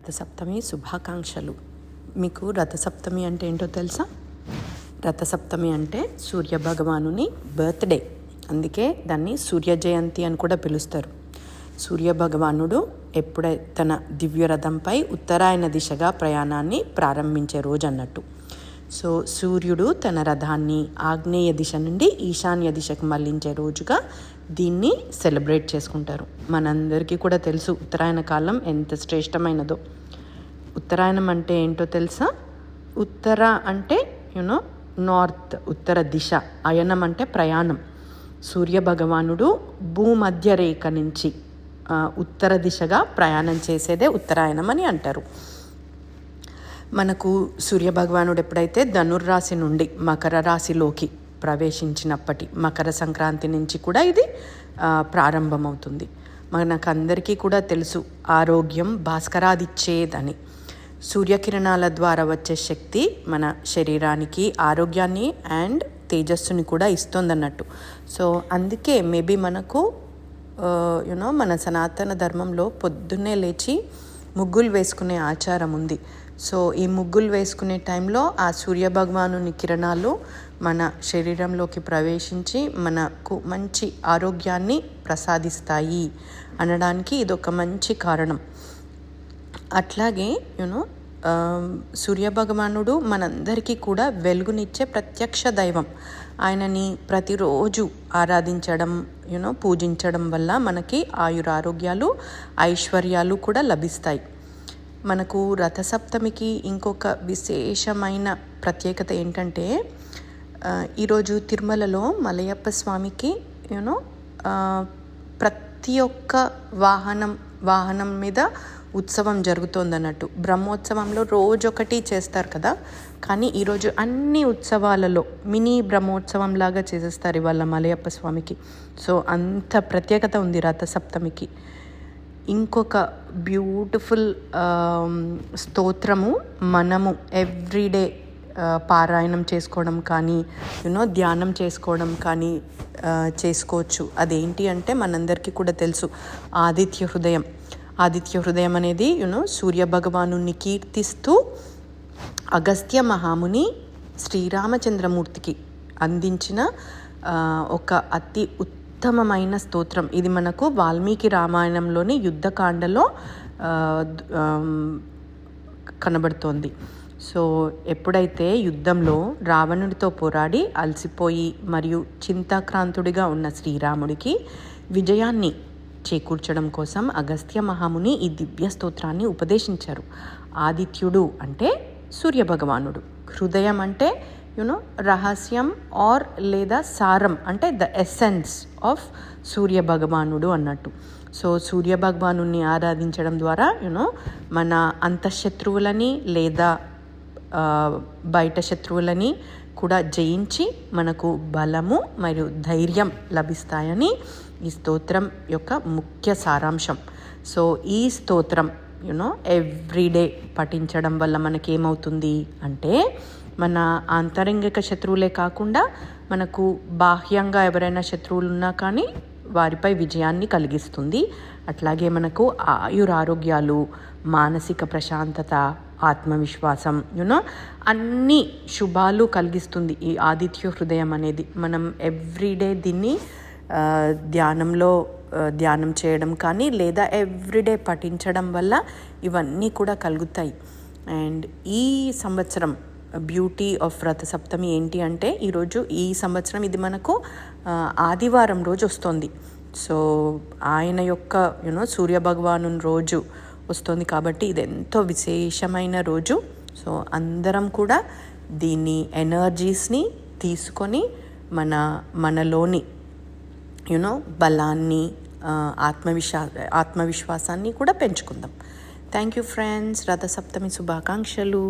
రథసప్తమి శుభాకాంక్షలు. మీకు రథసప్తమి అంటే ఏంటో తెలుసా? రథసప్తమి అంటే సూర్యభగవానుని బర్త్డే, అందుకే దాన్ని సూర్య జయంతి అని కూడా పిలుస్తారు. సూర్యభగవానుడు ఎప్పుడైతే తన దివ్యరథంపై ఉత్తరాయణ దిశగా ప్రయాణాన్ని ప్రారంభించే రోజు అన్నట్టు. సో సూర్యుడు తన రథాన్ని ఆగ్నేయ దిశ నుండి ఈశాన్య దిశకు మళ్లించే రోజుగా దీన్ని సెలబ్రేట్ చేసుకుంటారు. మనందరికీ కూడా తెలుసు ఉత్తరాయణ కాలం ఎంత శ్రేష్టమైనదో. ఉత్తరాయణం అంటే ఏంటో తెలుసా? ఉత్తర అంటే నార్త్, ఉత్తర దిశ. అయనం అంటే ప్రయాణం. సూర్యభగవానుడు భూమధ్య రేఖ నుంచి ఉత్తర దిశగా ప్రయాణం చేసేదే ఉత్తరాయణం అని అంటారు. మనకు సూర్యభగవానుడు ఎప్పుడైతే ధనుర్రాశి నుండి మకర రాశిలోకి ప్రవేశించినప్పటి మకర సంక్రాంతి నుంచి కూడా ఇది ప్రారంభమవుతుంది. మనకందరికీ కూడా తెలుసు ఆరోగ్యం భాస్కరాదిచ్చేదని. సూర్యకిరణాల ద్వారా వచ్చే శక్తి మన శరీరానికి ఆరోగ్యాన్ని అండ్ తేజస్సుని కూడా ఇస్తుందన్నట్టు. సో అందుకే మేబీ మనకు మన సనాతన ధర్మంలో పొద్దున్నే లేచి ముగ్గులు వేసుకునే ఆచారం ఉంది. సో ఈ ముగ్గులు వేసుకునే టైంలో ఆ సూర్యభగవానుని కిరణాలు మన శరీరంలోకి ప్రవేశించి మనకు మంచి ఆరోగ్యాన్ని ప్రసాదిస్తాయి అనడానికి ఇదొక మంచి కారణం. అట్లాగే సూర్యభగవానుడు మనందరికీ కూడా వెలుగునిచ్చే ప్రత్యక్ష దైవం. ఆయనని ప్రతిరోజు ఆరాధించడం పూజించడం వల్ల మనకి ఆయురారోగ్యాలు ఐశ్వర్యాలు కూడా లభిస్తాయి. మనకు రథసప్తమికి ఇంకొక విశేషమైన ప్రత్యేకత ఏంటంటే ఈరోజు తిరుమలలో మలయప్ప స్వామికి ప్రతి ఒక్క వాహనం మీద ఉత్సవం జరుగుతోందన్నట్టు. బ్రహ్మోత్సవంలో రోజొకటి చేస్తారు కదా, కానీ ఈరోజు అన్ని ఉత్సవాలలో మినీ బ్రహ్మోత్సవం లాగా చేసేస్తారు ఇవాళ మలయప్ప స్వామికి. సో అంత ప్రత్యేకత ఉంది రథసప్తమికి. ఇంకొక బ్యూటిఫుల్ స్తోత్రము మనము ఎవ్రీడే పారాయణం చేసుకోవడం కానీ ధ్యానం చేసుకోవడం కానీ చేసుకోవచ్చు. అదేంటి అంటే మనందరికీ కూడా తెలుసు ఆదిత్య హృదయం. ఆదిత్య హృదయం అనేది సూర్యభగవాను కీర్తిస్తూ అగస్త్య మహాముని శ్రీరామచంద్రమూర్తికి అందించిన ఒక అతి ఉత్తమమైన స్తోత్రం. ఇది మనకు వాల్మీకి రామాయణంలోని యుద్ధకాండలో కనబడుతోంది. సో ఎప్పుడైతే యుద్ధంలో రావణుడితో పోరాడి అలసిపోయి మరియు చింతాక్రాంతుడిగా ఉన్న శ్రీరాముడికి విజయాన్ని చేకూర్చడం కోసం అగస్త్య మహాముని ఈ దివ్య స్తోత్రాన్ని ఉపదేశించారు. ఆదిత్యుడు అంటే సూర్యభగవానుడు, హృదయం అంటే రహస్యం ఆర్ లేదా సారం అంటే ద ఎసెన్స్ ఆఫ్ సూర్యభగవానుడు అన్నట్టు. సో సూర్యభగవాను ఆరాధించడం ద్వారా మన అంతఃశత్రువులని లేదా బయట శత్రువులని కూడా జయించి మనకు బలము మరియు ధైర్యం లభిస్తాయని ఈ స్తోత్రం యొక్క ముఖ్య సారాంశం. సో ఈ స్తోత్రం ఎవ్రీడే పఠించడం వల్ల మనకేమవుతుంది అంటే మన ఆంతరంగిక శత్రువులే కాకుండా మనకు బాహ్యంగా ఎవరైనా శత్రువులు ఉన్నా కానీ వారిపై విజయాన్ని కలిగిస్తుంది. అట్లాగే మనకు ఆయురారోగ్యాలు, మానసిక ప్రశాంతత, ఆత్మవిశ్వాసం అన్ని శుభాలు కలిగిస్తుంది ఈ ఆదిత్య హృదయం అనేది. మనం ఎవ్రీడే దీన్ని ధ్యానం చేయడం కానీ లేదా ఎవ్రీడే పఠించడం వల్ల ఇవన్నీ కూడా కలుగుతాయి. అండ్ ఈ సంవత్సరం బ్యూటీ ఆఫ్ రథసప్తమి ఏంటి అంటే ఈ సంవత్సరం ఇది మనకు ఆదివారం రోజు వస్తుంది. సో ఆయన యొక్క సూర్యభగవాను రోజు వస్తుంది కాబట్టి ఇది ఎంతో విశేషమైన రోజు. సో అందరం కూడా దీన్ని ఎనర్జీస్ని తీసుకొని మనలోని బలాన్ని ఆత్మవిశ్వాసాన్ని కూడా పెంచుకుందాం. Thank you friends. రథసప్తమి శుభాకాంక్షలు.